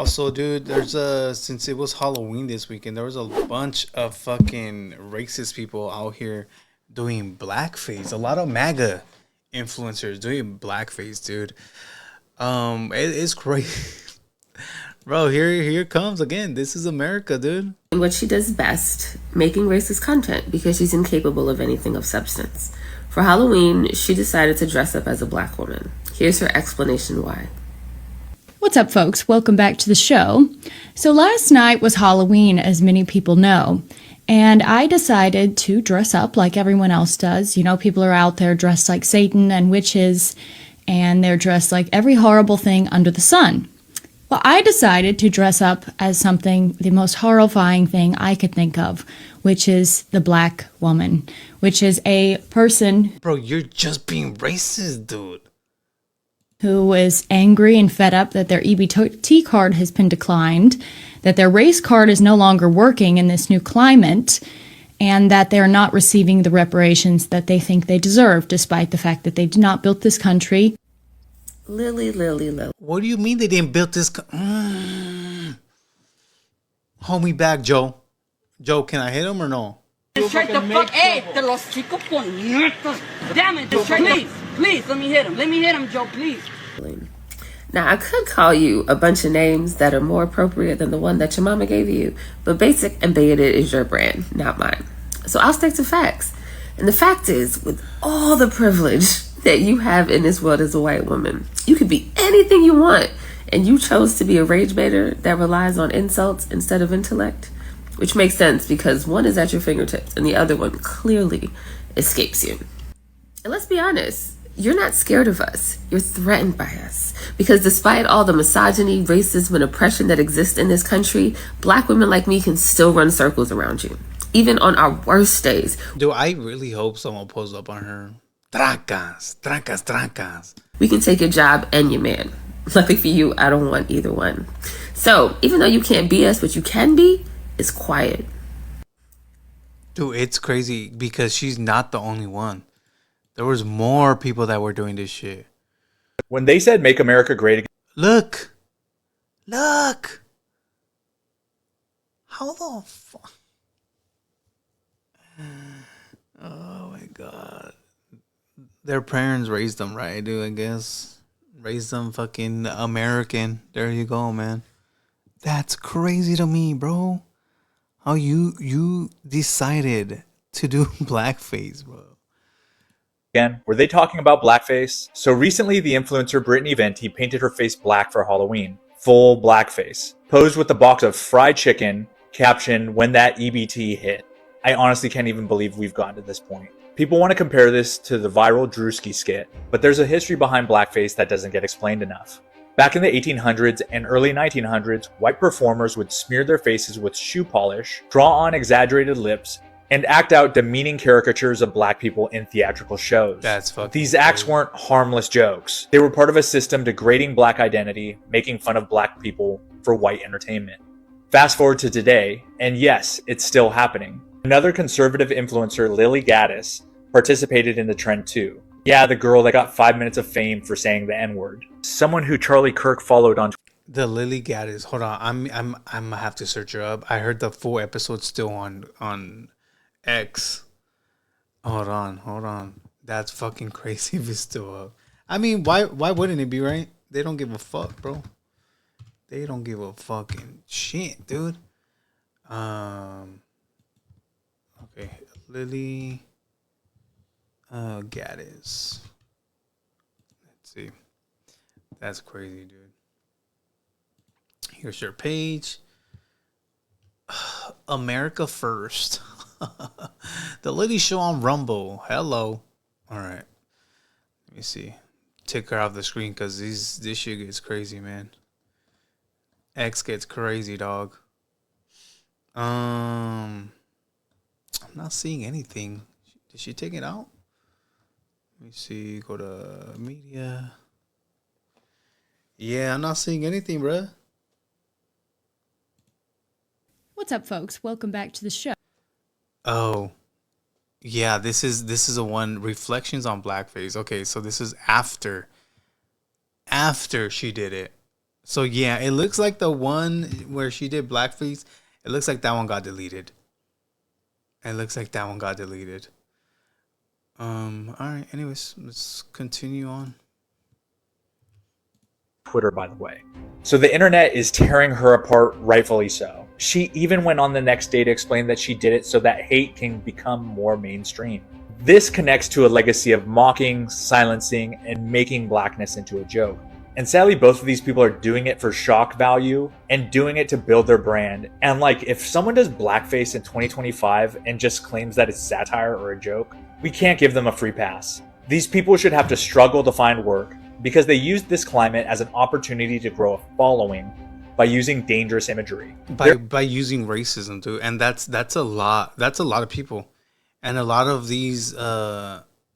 Also, dude, since it was Halloween this weekend, there was a bunch of fucking racist people out here doing blackface. A lot of MAGA influencers doing blackface, dude. It's crazy. Bro, here it comes again. This is America, dude. What she does best, making racist content because she's incapable of anything of substance. For Halloween, she decided to dress up as a black woman. Here's her explanation why. What's up, folks? Welcome back to the show. So last night was Halloween, as many people know, and I decided to dress up like everyone else does. You know, people are out there dressed like Satan and witches, and they're dressed like every horrible thing under the sun. Well, I decided to dress up as something, the most horrifying thing I could think of, which is the black woman, which is a person. Bro, you're just being racist, dude. Who is angry and fed up that their EBT card has been declined, that their race card is no longer working in this new climate, and that they're not receiving the reparations that they think they deserve, despite the fact that they did not build this country. Lily. What do you mean they didn't build this? Hold me back, Joe. Joe, can I hit him or no? Straight the fuck, hey, te los chicos puñetos. Damn it, please, let me hit him, Joe, please. Now, I could call you a bunch of names that are more appropriate than the one that your mama gave you, but basic and bigoted is your brand, not mine. So I'll stick to facts. And the fact is, with all the privilege that you have in this world as a white woman, you could be anything you want, and you chose to be a rage baiter that relies on insults instead of intellect, which makes sense because one is at your fingertips and the other one clearly escapes you. And let's be honest, you're not scared of us. You're threatened by us. Because despite all the misogyny, racism, and oppression that exists in this country, black women like me can still run circles around you, even on our worst days. Dude, I really hope someone pulls up on her. Trancas. We can take your job and your man. Luckily for you, I don't want either one. So, even though you can't be us, what you can be is quiet. Dude, it's crazy because she's not the only one. There was more people that were doing this shit. When they said "Make America Great Again," Look. How the fuck? Oh my god. Their parents raised them right, dude, I guess. Raised them fucking American. There you go, man. That's crazy to me, bro. How you decided to do blackface, bro. again, were they talking about blackface? So recently, the influencer Brittany Venti painted her face black for Halloween. Full blackface. Posed with a box of fried chicken, caption, "When that EBT hit." I honestly can't even believe we've gotten to this point. People want to compare this to the viral Drewski skit, but there's a history behind blackface that doesn't get explained enough. Back in the 1800s and early 1900s, white performers would smear their faces with shoe polish, draw on exaggerated lips, and act out demeaning caricatures of black people in theatrical shows. That's fucking These acts weren't harmless jokes. They were part of a system degrading black identity, making fun of black people for white entertainment. Fast forward to today, and yes, it's still happening. Another conservative influencer, Lily Gaddis, participated in the trend too. Yeah, the girl that got 5 minutes of fame for saying the N-word. Someone who Charlie Kirk followed on The Lily Gaddis. Hold on, I'm gonna have to search her up. I heard the full episode still on X. Hold on. That's fucking crazy if it's still up. I mean, why wouldn't it be, right? They don't give a fuck, bro. They don't give a fucking shit, dude. Okay, Lily Gaddis. Let's see. That's crazy, dude. Here's your page. America First. The Lily Show on Rumble. Hello. All right. Let me see. Take her off the screen because this shit gets crazy, man. X gets crazy, dog. I'm not seeing anything. Did she take it out? Let me see. Go to media. Yeah, I'm not seeing anything, bruh. What's up, folks? Welcome back to the show. Oh, yeah. This is a one, reflections on blackface. Okay, so this is after she did it. So yeah, it looks like the one where she did blackface. It looks like that one got deleted. It looks like that one got deleted. All right. Anyways, let's continue on. Twitter, by the way. So the internet is tearing her apart, rightfully so. She even went on the next day to explain that she did it so that hate can become more mainstream. This connects to a legacy of mocking, silencing, and making blackness into a joke. And sadly, both of these people are doing it for shock value and doing it to build their brand. And like, if someone does blackface in 2025 and just claims that it's satire or a joke, we can't give them a free pass. These people should have to struggle to find work because they used this climate as an opportunity to grow a following by using dangerous imagery. By using racism, dude. And that's a lot. That's a lot of people. And a lot of these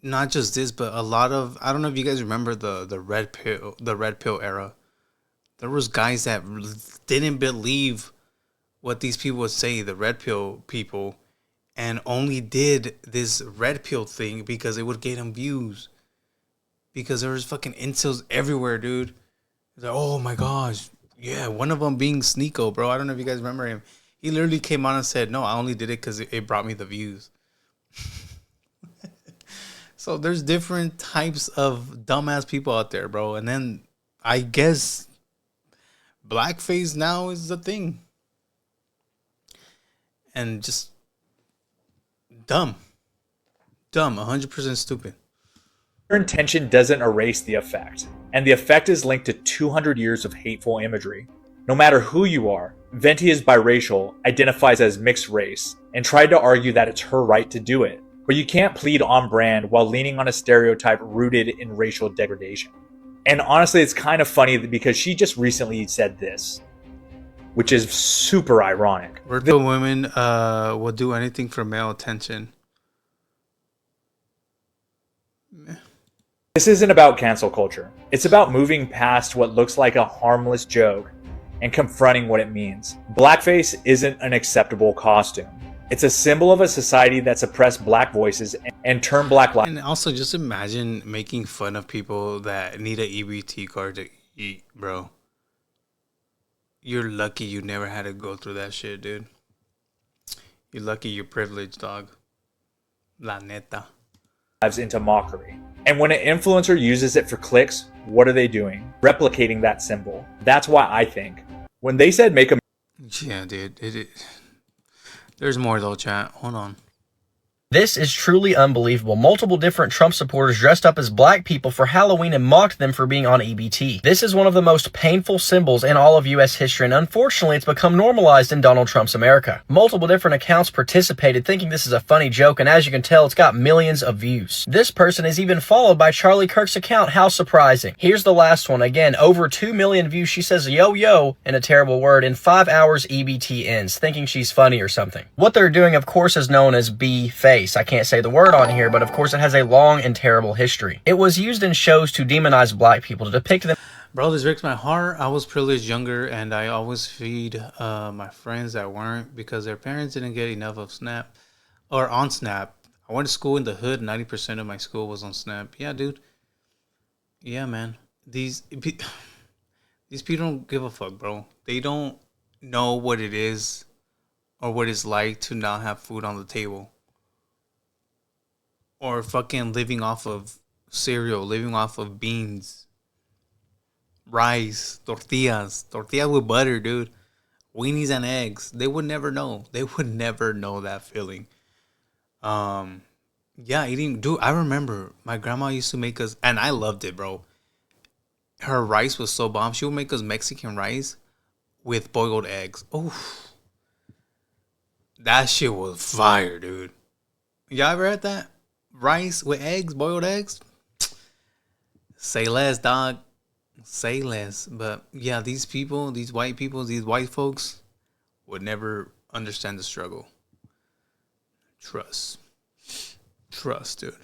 not just this, but a lot of, I don't know if you guys remember the red pill era. There was guys that didn't believe what these people would say, the red pill people, and only did this red pill thing because it would get them views. Because there was fucking incels everywhere, dude. It's like, oh my gosh, yeah. One of them being Sneeko, bro. I don't know if you guys remember him. He literally came on and said, "No, I only did it because it brought me the views." So there's different types of dumbass people out there, bro. And then I guess blackface now is the thing. And just dumb. 100% stupid. Their intention doesn't erase the effect, and the effect is linked to 200 years of hateful imagery. No matter who you are, Venti is biracial, identifies as mixed race, and tried to argue that it's her right to do it. But you can't plead on brand while leaning on a stereotype rooted in racial degradation. And honestly, it's kind of funny because she just recently said this, which is super ironic. The women will do anything for male attention. This isn't about cancel culture. It's about moving past what looks like a harmless joke and confronting what it means. Blackface isn't an acceptable costume. It's a symbol of a society that suppressed black voices and turned black lives. And also, just imagine making fun of people that need an EBT card to eat, bro. You're lucky you never had to go through that shit, dude. You're lucky you're privileged, dog. La neta. Into mockery. And when an influencer uses it for clicks, what are they doing? Replicating that symbol. That's why I think when they said make a... Yeah, dude. There's more though, chat. Hold on. This is truly unbelievable. Multiple different Trump supporters dressed up as black people for Halloween and mocked them for being on EBT. This is one of the most painful symbols in all of U.S. history, and unfortunately, it's become normalized in Donald Trump's America. Multiple different accounts participated thinking this is a funny joke, and as you can tell, it's got millions of views. This person is even followed by Charlie Kirk's account. How surprising. Here's the last one. Again, over 2 million views. She says, yo, yo, in a terrible word. In 5 hours, EBT ends, thinking she's funny or something. What they're doing, of course, is known as B-Face. I can't say the word on here, but of course it has a long and terrible history. It was used in shows to demonize black people, to depict them. Bro, this breaks my heart. I was privileged younger, and I always feed my friends that weren't because their parents didn't get enough of Snap or on Snap. I went to school in the hood. 90% of my school was on Snap. Yeah, dude. Yeah, man. These people don't give a fuck, bro. They don't know what it is or what it's like to not have food on the table. Or fucking living off of cereal, living off of beans, rice, tortillas with butter, dude. Weenies and eggs. They would never know. They would never know that feeling. Yeah, eating, dude. I remember my grandma used to make us, and I loved it, bro. Her rice was so bomb. She would make us Mexican rice with boiled eggs. Oh, that shit was fire, dude. Y'all ever had that? Rice with eggs, boiled eggs. Say less, dog. Say less. But yeah, these people, these white people, these white folks would never understand the struggle. Trust, dude.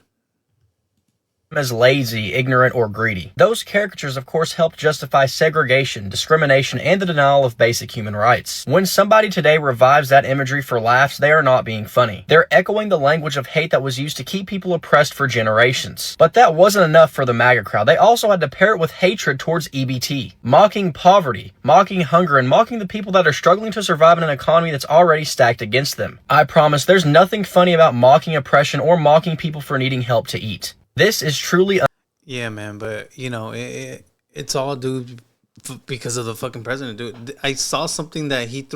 as lazy, ignorant, or greedy. Those caricatures, of course, help justify segregation, discrimination, and the denial of basic human rights. When somebody today revives that imagery for laughs, they are not being funny. They're echoing the language of hate that was used to keep people oppressed for generations. But that wasn't enough for the MAGA crowd. They also had to pair it with hatred towards EBT, mocking poverty, mocking hunger, and mocking the people that are struggling to survive in an economy that's already stacked against them. I promise there's nothing funny about mocking oppression or mocking people for needing help to eat. This is truly Yeah, man, but you know, it's all due because of the fucking president, dude. I saw something that he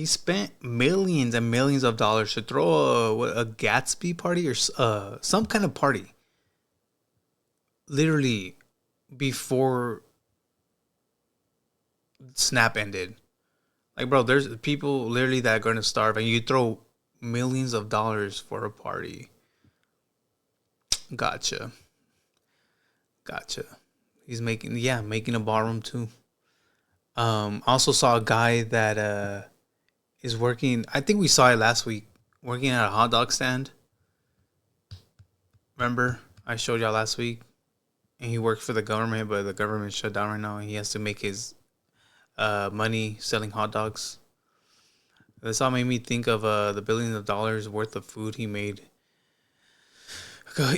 spent millions and millions of dollars to throw a Gatsby party or some kind of party, literally before Snap ended. Like, bro, there's people literally that are going to starve, and you throw millions of dollars for a party. Gotcha. He's making a ballroom too. Also saw a guy that is working. I think we saw it last week. Working at a hot dog stand. Remember, I showed y'all last week, and he worked for the government, but the government shut down right now, and he has to make his money selling hot dogs. This all made me think of the billions of dollars worth of food he made.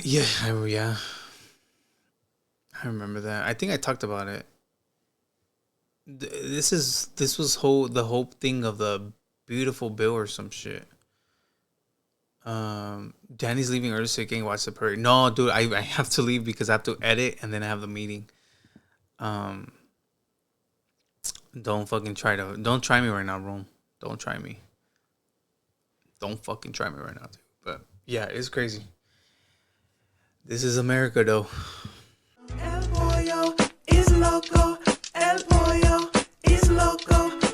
Yeah. I remember that. I think I talked about it. This was the whole thing of the beautiful bill or some shit. Danny's leaving early so he can watch the parade. No, dude, I have to leave because I have to edit and then I have the meeting. Don't try me right now, Rome. Don't try me. Don't fucking try me right now, dude. But yeah, it's crazy. This is America, though. El pollo is loco. El pollo is loco.